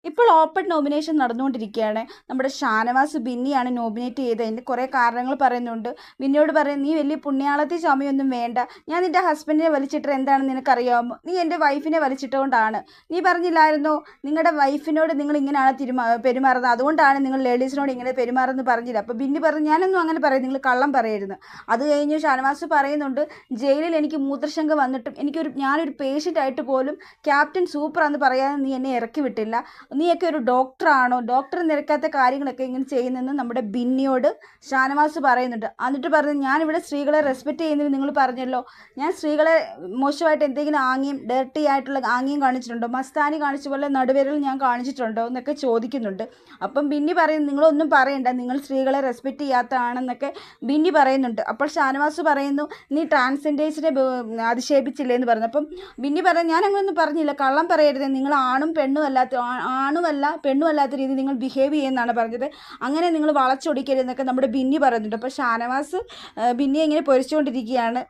ഇപ്പോൾ open nomination നടന്നുകൊണ്ടിരിക്കുകയാണ്. നമ്മുടെ ഷാനവാസ് ബിന്നിയാണ് നോമിനേറ്റ് ചെയ്തത്. അതിൻ്റെ കുറേ കാരണങ്ങൾ പറയുന്നുണ്ട്. ബിന്നിയോട് പറയും, നീ വലിയ പുണ്യാളത്തി ചമയൊന്നും വേണ്ട, ഞാൻ നിൻ്റെ ഹസ്ബൻഡിനെ വലിച്ചിട്ട് എന്താണെന്ന് നിനക്കറിയാമോ, നീ എൻ്റെ വൈഫിനെ വലിച്ചിട്ടുകൊണ്ടാണ്. നീ പറഞ്ഞില്ലായിരുന്നോ നിങ്ങളുടെ വൈഫിനോട് നിങ്ങൾ ഇങ്ങനെയാണ് പെരുമാറുന്നത്, അതുകൊണ്ടാണ് നിങ്ങൾ ലേഡീസിനോട് ഇങ്ങനെ പെരുമാറുന്നത് പറഞ്ഞില്ല. അപ്പോൾ ബിന്നി പറഞ്ഞു, ഞാനൊന്നും അങ്ങനെ പറയും, നിങ്ങൾ കള്ളം പറയരുത്. അത് കഴിഞ്ഞ് ഷാനവാസ് പറയുന്നുണ്ട്, ജയിലിൽ എനിക്ക് മൂത്രശങ്ക വന്നിട്ടും ഞാനൊരു പേഷ്യൻ്റ് ആയിട്ട് പോലും ക്യാപ്റ്റൻ സൂപ്പറാന്ന് പറയാതെ നീ എന്നെ ഇറക്കി വിട്ടില്ല. നീയൊക്കെ ഒരു ഡോക്ടറാണോ, ഡോക്ടർ നിരക്കാത്ത കാര്യങ്ങളൊക്കെ ഇങ്ങനെ ചെയ്യുന്നതെന്ന് നമ്മുടെ ബിന്നിയോട് ഷാനവാസ് പറയുന്നുണ്ട്. എന്നിട്ട് പറഞ്ഞു, ഞാനിവിടെ സ്ത്രീകളെ റെസ്പെക്റ്റ് ചെയ്യുന്നത് നിങ്ങൾ പറഞ്ഞല്ലോ, ഞാൻ സ്ത്രീകളെ മോശമായിട്ട് എന്തെങ്കിലും ഡേർട്ടി ആയിട്ടുള്ള ആംഗ്യം കാണിച്ചിട്ടുണ്ടോ, മസ്താനി കാണിച്ച പോലെ നടുവിരൽ ഞാൻ കാണിച്ചിട്ടുണ്ടോ എന്നൊക്കെ ചോദിക്കുന്നുണ്ട്. അപ്പം ബിന്നി പറയുന്നു, നിങ്ങളൊന്നും പറയണ്ട, നിങ്ങൾ സ്ത്രീകളെ റെസ്പെക്റ്റ് ചെയ്യാത്തതാണെന്നൊക്കെ ബിന്നി പറയുന്നുണ്ട്. അപ്പോൾ ഷാനവാസ് പറയുന്നു, നീ ട്രാൻസ്ജെൻഡേഴ്സിനെ അധിക്ഷേപിച്ചില്ലേ എന്ന് പറഞ്ഞു. അപ്പം ബിന്നി പറഞ്ഞു, ഞാൻ അങ്ങനെയൊന്നും പറഞ്ഞില്ല, കള്ളം പറയരുത്, നിങ്ങൾ ആണുമല്ല പെണ്ണും അല്ലാത്ത രീതിയിൽ നിങ്ങൾ ബിഹേവ് ചെയ്യുമെന്നാണ് പറഞ്ഞത്, അങ്ങനെ നിങ്ങൾ വളച്ചൊടിക്കരുതെന്നൊക്കെ നമ്മുടെ ബിന്നി പറയുന്നുണ്ട്. അപ്പോൾ ഷാനവാസ് ബിന്നിയെ ഇങ്ങനെ പൊരിച്ചുകൊണ്ടിരിക്കുകയാണ്.